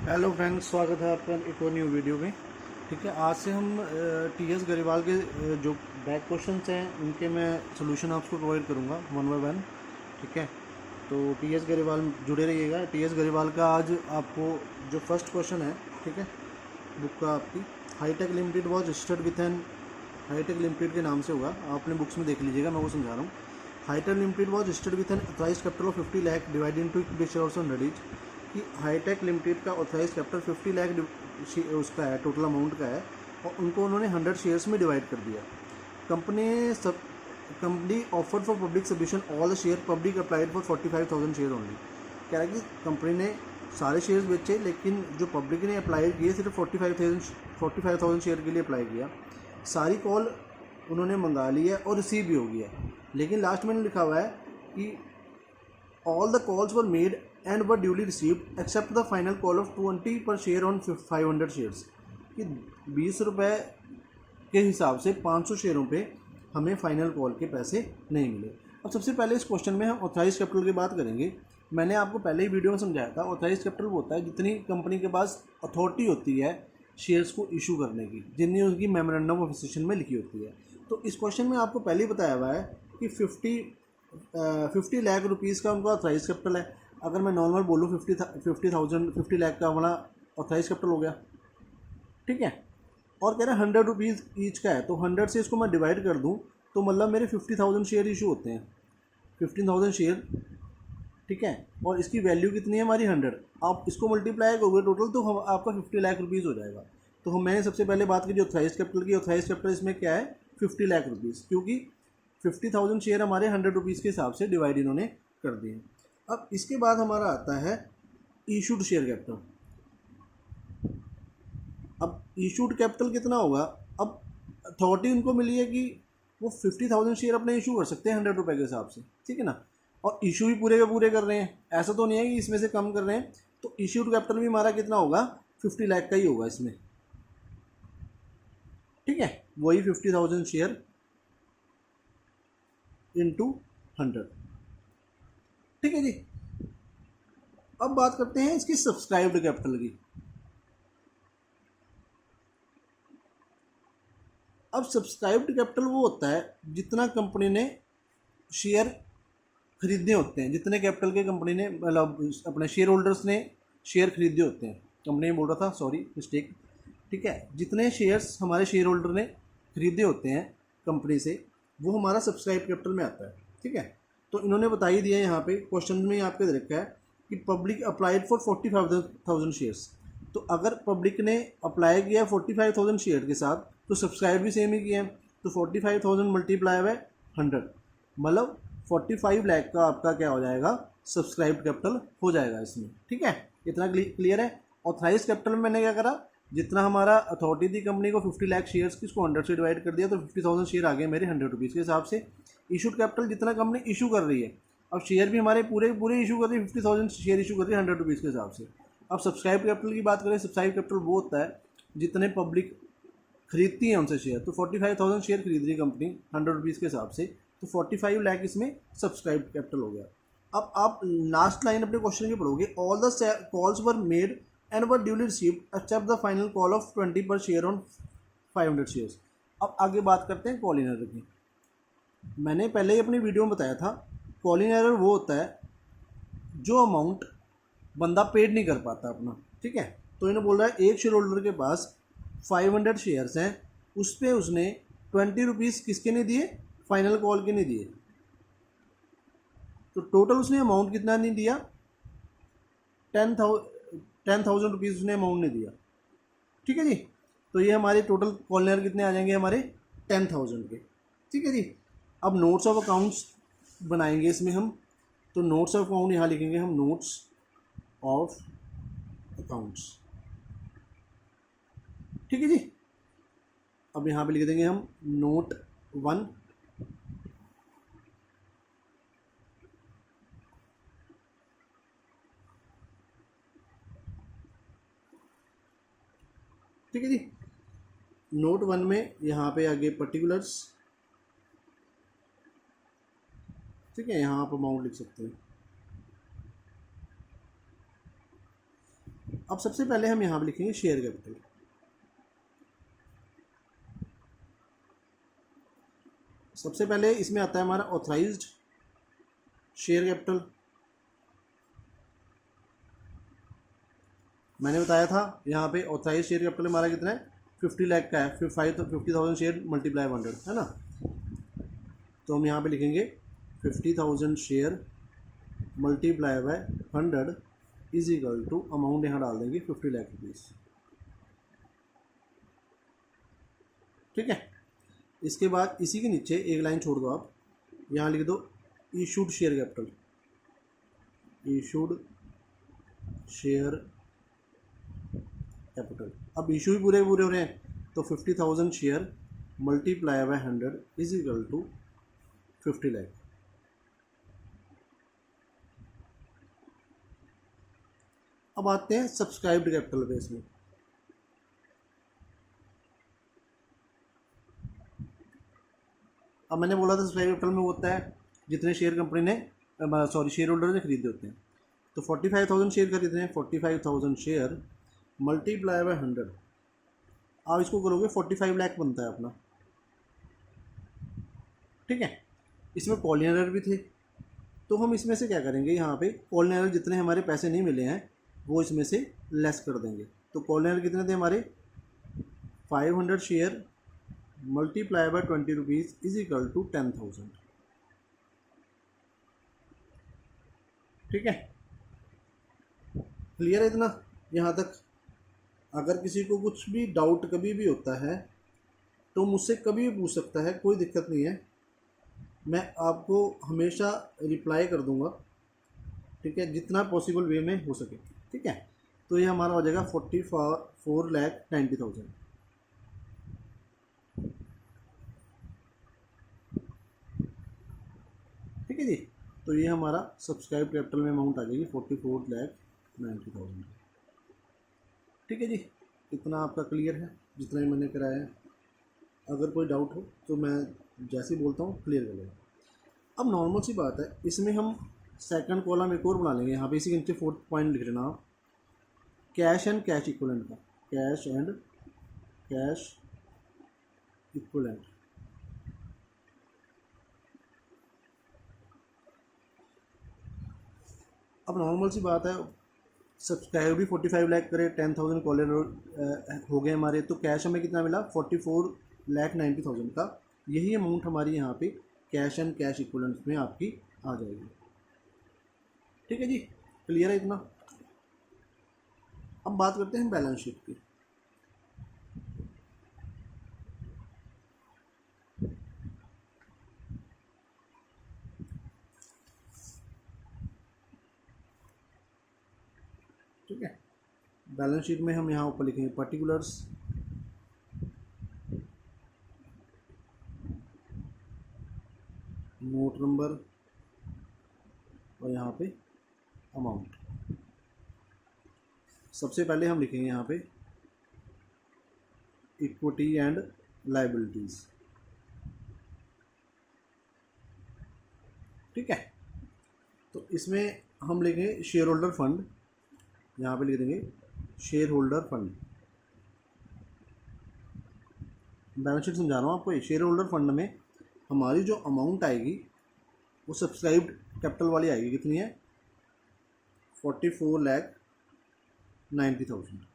Hello friends, स्वागत है आपका एक और न्यू वीडियो में। ठीक है, आज से हम टीएस गरीवाल के जो बैक क्वेश्चंस हैं उनके मैं सोल्यूशन आपको प्रोवाइड करूंगा वन बाय वन। ठीक है, तो टीएस गरीवाल जुड़े रहिएगा। टीएस गरीवाल का आज आपको जो फर्स्ट क्वेश्चन है, ठीक है, बुक का आपकी Hitech Limited was registered with an, Hitech Limited के नाम से होगा, आपने बुक्स में देख लीजिएगा, मैं वो समझा रहा हूँ। Hitech Limited was registered with an authorised capital of 50 lakh divided into equity shares on readies कि हाईटेक लिमिटेड का ऑथराइज कैपिटल 50 लाख उसका है, टोटल अमाउंट का है, और उनको उन्होंने 100 शेयर्स में डिवाइड कर दिया। Company offered for public submission all the share, public applied for 45,000 share only. कह रहा है कि कंपनी ने सारे शेयर्स बेचे, लेकिन जो पब्लिक ने अप्लाई किए सिर्फ 45,000 शेयर के लिए अप्लाई किया। सारी कॉल उन्होंने मंगा ली है और रिसीव भी हो गई है, लेकिन लास्ट में लिखा हुआ है कि all the calls were made and were duly received accept the final call of 20 पर शेयर ऑन 500 शेयर्स, कि 20 रुपये के हिसाब से 500 शेयरों पे हमें फाइनल कॉल के पैसे नहीं मिले। अब सबसे पहले इस क्वेश्चन में हम ऑथराइज कैपिटल की बात करेंगे। मैंने आपको पहले ही वीडियो में समझाया था, ऑथराइज कैपिटल वो होता है जितनी कंपनी के पास अथॉरिटी होती है शेयर्स को इशू करने की, जितनी उनकी मेमोरेंडम ऑफ एसोसिएशन में लिखी होती है। तो इस क्वेश्चन में आपको पहले ही बताया हुआ है कि 50 लाख रुपीज़ का उनका ऑथराइज कैपिटल है। अगर मैं नॉर्मल बोलूँ 50 लाख का हमारा ऑथराइज कैपिटल हो गया, ठीक है, और कह रहे हैं 100 रुपीज़ ईच का है, तो 100 से इसको मैं डिवाइड कर दूँ तो मतलब मेरे 50,000 शेयर इशू होते हैं, 15,000 शेयर, ठीक है, और इसकी वैल्यू कितनी है हमारी 100। आप इसको मल्टीप्लाई करोगे टोटल तो आपका 50 लाख रुपीज़ हो जाएगा। तो हम मैंने सबसे पहले बात की जो ऑथराइज कैपिटल की, ऑथराइज कैपिटल इसमें क्या है 50 लाख रुपीज़, क्योंकि 50,000 शेयर हमारे 100 रुपीज़ के हिसाब से डिवाइड इन्होंने कर दिए। अब इसके बाद हमारा आता है इशूड शेयर कैपिटल। अब इशूड कैपिटल कितना होगा? अब अथॉरिटी उनको मिली है कि वो 50,000 शेयर अपने इशू कर सकते हैं 100 रुपये के हिसाब से, ठीक है ना, और इशू भी पूरे के पूरे कर रहे हैं, ऐसा तो नहीं है कि इसमें से कम कर रहे हैं। तो इशूड कैपिटल भी हमारा कितना होगा? 50 लाख का ही होगा इसमें, ठीक है, वही 50,000 शेयर इंटू 100, ठीक है जी। अब बात करते हैं इसकी सब्सक्राइब्ड कैपिटल की। अब सब्सक्राइब्ड कैपिटल वो होता है जितना कंपनी ने शेयर खरीदने होते हैं, जितने कैपिटल के कंपनी ने मतलब अपने शेयर होल्डर्स ने शेयर खरीदे होते हैं, कंपनी बोल रहा था, सॉरी मिस्टेक, ठीक है, जितने शेयर्स हमारे शेयर होल्डर ने खरीदे होते हैं कंपनी से, वो हमारा सब्सक्राइब कैपिटल में आता है, ठीक है। तो इन्होंने बता ही दिया यहाँ पे क्वेश्चन में आपके दे रखा है कि पब्लिक अप्लाइड फॉर 45,000 शेयर्स। तो अगर पब्लिक ने अप्लाई किया 45,000 शेयर के साथ, तो सब्सक्राइब भी सेम ही किया है, तो 45,000 मल्टीप्लाई बाय 100, मतलब 45 लाख का आपका क्या हो जाएगा? सब्सक्राइब कैपिटल हो जाएगा इसमें, ठीक है। इतना क्लियर है। ऑथराइज कैपिटल में मैंने क्या करा, जितना हमारा अथॉरिटी थी कंपनी को 50 लाख शेयर्स की, उसको 100 से डिवाइड कर दिया, तो 50,000 शेयर आ गए मेरे 100 रुपीज़ के हिसाब से। इशूड कैपिटल जितना कंपनी इशू कर रही है, अब शेयर भी हमारे पूरे पूरे इशू कर रही है, 50,000 शेयर इशू कर रही है 100 रुपीज़ के हिसाब से। अब सब्सक्राइब कैपिटल की बात करें, सब्सक्राइब कैपिटल वो होता है जितने पब्लिक खरीदती है उनसे शेयर। तो 45,000 शेयर खरीद रही कंपनी 100 रुपीज़ के हिसाब से, तो 45 लाख इसमें सब्सक्राइब कैपिटल हो गया। अब आप लास्ट लाइन अपने क्वेश्चन की पढ़ोगे, all the calls were made and were duly received accept the final call of 20 पर शेयर ऑन 500 शेयर्स। अब आगे बात करते हैं कॉल इन एरर की। मैंने पहले ही अपनी वीडियो में बताया था, कॉल इन एरर वो होता है जो अमाउंट बंदा पेड नहीं कर पाता अपना, ठीक है। तो इन्हें बोल रहा है एक शेयर होल्डर के पास 500 शेयर्स हैं, उस पर उसने 20 रुपीज़ किसके नहीं दिए? फाइनल कॉल के नहीं दिए, तो टोटल उसने अमाउंट कितना नहीं दिया? 10,000 रुपीज़ उसने अमाउंट नहीं दिया, ठीक है जी। तो ये हमारे टोटल कॉलनर कितने आ जाएंगे? हमारे 10,000 के, ठीक है जी। अब नोट्स ऑफ अकाउंट्स बनाएंगे इसमें हम, तो नोट्स ऑफ अकाउंट यहाँ लिखेंगे हम, नोट्स ऑफ अकाउंट्स, ठीक है जी। अब यहाँ पे लिख देंगे हम नोट 1, ठीक है जी। नोट 1 में यहाँ पे आगे पर्टिकुलर्स, ठीक है, यहाँ आप अमाउंट लिख सकते हैं। अब सबसे पहले हम यहाँ पे लिखेंगे शेयर कैपिटल। सबसे पहले इसमें आता है हमारा ऑथराइज्ड शेयर कैपिटल। मैंने बताया था यहाँ पे ऑथराइज शेयर कैपिटल हमारा कितना है, 50 लाख का है। 50,000 शेयर मल्टीप्लाई 100 है ना। तो हम यहाँ पे लिखेंगे 50,000 share multiply by 100 is equal to, amount यहाँ डाल देंगे 50 लाख रुपीज़। ठीक है। इसके बाद इसी के नीचे एक लाइन छोड़ दो आप, यहाँ लिख दो issued share capital. Issued share capital. अब इशू भी पूरे पूरे हो रहे हैं, तो 50,000 share multiply by 100 is equal to 50 lakh. अब आते हैं सब्सक्राइब्ड कैपिटल पे। इसमें अब मैंने बोला था सब्सक्राइब कैपिटल में होता है जितने शेयर कंपनी ने शेयर होल्डर ने खरीदे होते हैं। तो 45,000 शेयर खरीदे हैं, 45,000 शेयर मल्टीप्लाई बाय 100, आप इसको करोगे 45 लाख बनता है अपना। ठीक है। इसमें कॉलिंग एरर भी थे, तो हम इसमें से क्या करेंगे, यहाँ पे कॉलिंग एरर जितने हमारे पैसे नहीं मिले हैं वो इसमें से लेस कर देंगे। तो कॉलिंग एरर कितने थे हमारे, 500 share multiply by 20 rupees is equal to 10,000। ठीक है, क्लियर है इतना यहाँ तक। अगर किसी को कुछ भी डाउट कभी भी होता है तो मुझसे कभी भी पूछ सकता है, कोई दिक्कत नहीं है, मैं आपको हमेशा रिप्लाई कर दूंगा। ठीक है, जितना पॉसिबल वे में हो सके। ठीक है, तो ये हमारा हो जाएगा 44,90,000। ठीक है जी, तो ये हमारा सब्सक्राइब कैपिटल में अमाउंट आ जाएगी 44,90,000। ठीक है जी, इतना आपका क्लियर है जितना ही मैंने कराया है। अगर कोई डाउट हो तो मैं जैसे ही बोलता हूँ क्लियर कर लेगा। अब नॉर्मल सी बात है, इसमें हम सेकंड कॉलम एक और बना लेंगे। यहाँ पे इसी के नीचे 4th पॉइंट लिख लेना आप, कैश एंड कैश इक्विवेलेंट का। Cash and cash equivalent. अब नॉर्मल सी बात है, सब्सक्राइब भी 45 लाख करे, 10,000 कॉलर हो गए हमारे, तो कैश हमें कितना मिला 44,90,000 का। यही अमाउंट हमारी यहाँ पे कैश एंड कैश इक्विवेलेंट में आपकी आ जाएगी। ठीक है जी, क्लियर है इतना। अब बात करते हैं बैलेंस शीट की। ठीक है, बैलेंस शीट में हम यहाँ ऊपर लिखेंगे पर्टिकुलर्स, नोट नंबर और यहाँ पे अमाउंट। सबसे पहले हम लिखेंगे यहाँ पे इक्विटी एंड लायबिलिटीज़। ठीक है, तो इसमें हम लिखेंगे शेयर होल्डर फंड। यहाँ पे लिख देंगे share holder fund. Balance sheet समझा रहा हूँ आपको। शेयर होल्डर फंड में हमारी जो अमाउंट आएगी वो सब्सक्राइब्ड कैपिटल वाली आएगी। कितनी है, 44,90,000।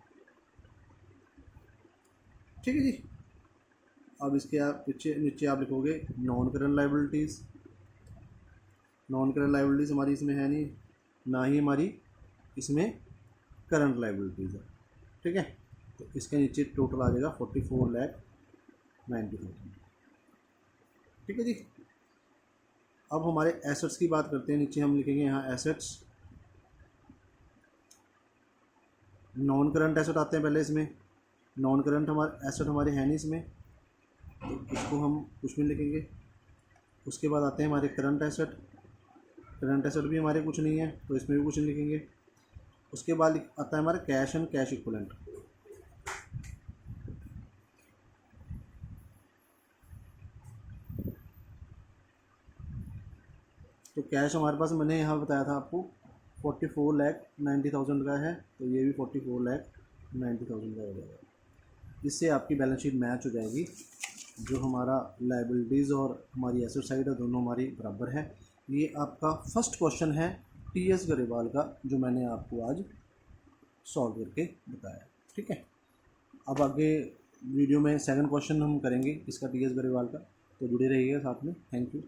ठीक है जी। अब इसके आप नीचे आप लिखोगे non current liabilities. Non current liabilities हमारी इसमें है नहीं, ना ही हमारी इसमें करंट लायबिलिटीज़ है। ठीक है, तो इसके नीचे टोटल आ जाएगा 44,90,000। ठीक है जी। अब हमारे एसेट्स की बात करते हैं। नीचे हम लिखेंगे यहाँ एसेट्स। नॉन करंट एसेट आते हैं पहले इसमें। नॉन करंट हमारे एसेट हमारे हैं नहीं इसमें, तो इसको हम कुछ नहीं लिखेंगे। उसके बाद आते हैं हमारे करंट एसेट। करंट एसेट भी हमारे कुछ नहीं है, तो इसमें भी कुछ नहीं लिखेंगे। उसके बाद आता है हमारा कैश एंड कैश इक्विवेलेंट। तो कैश हमारे पास, मैंने यहाँ बताया था आपको 44,90,000 का है, तो ये भी 44,90,000 का हो जाएगा। इससे आपकी बैलेंस शीट मैच हो जाएगी। जो हमारा लायबिलिटीज़ और हमारी एसेट साइड है दोनों हमारी बराबर है। ये आपका फर्स्ट क्वेश्चन है टीएस गरेवाल का, जो मैंने आपको आज सॉल्व करके बताया। ठीक है, अब आगे वीडियो में सेकंड क्वेश्चन हम करेंगे इसका टीएस गरेवाल का, तो जुड़े रहिएगा साथ में। Thank you.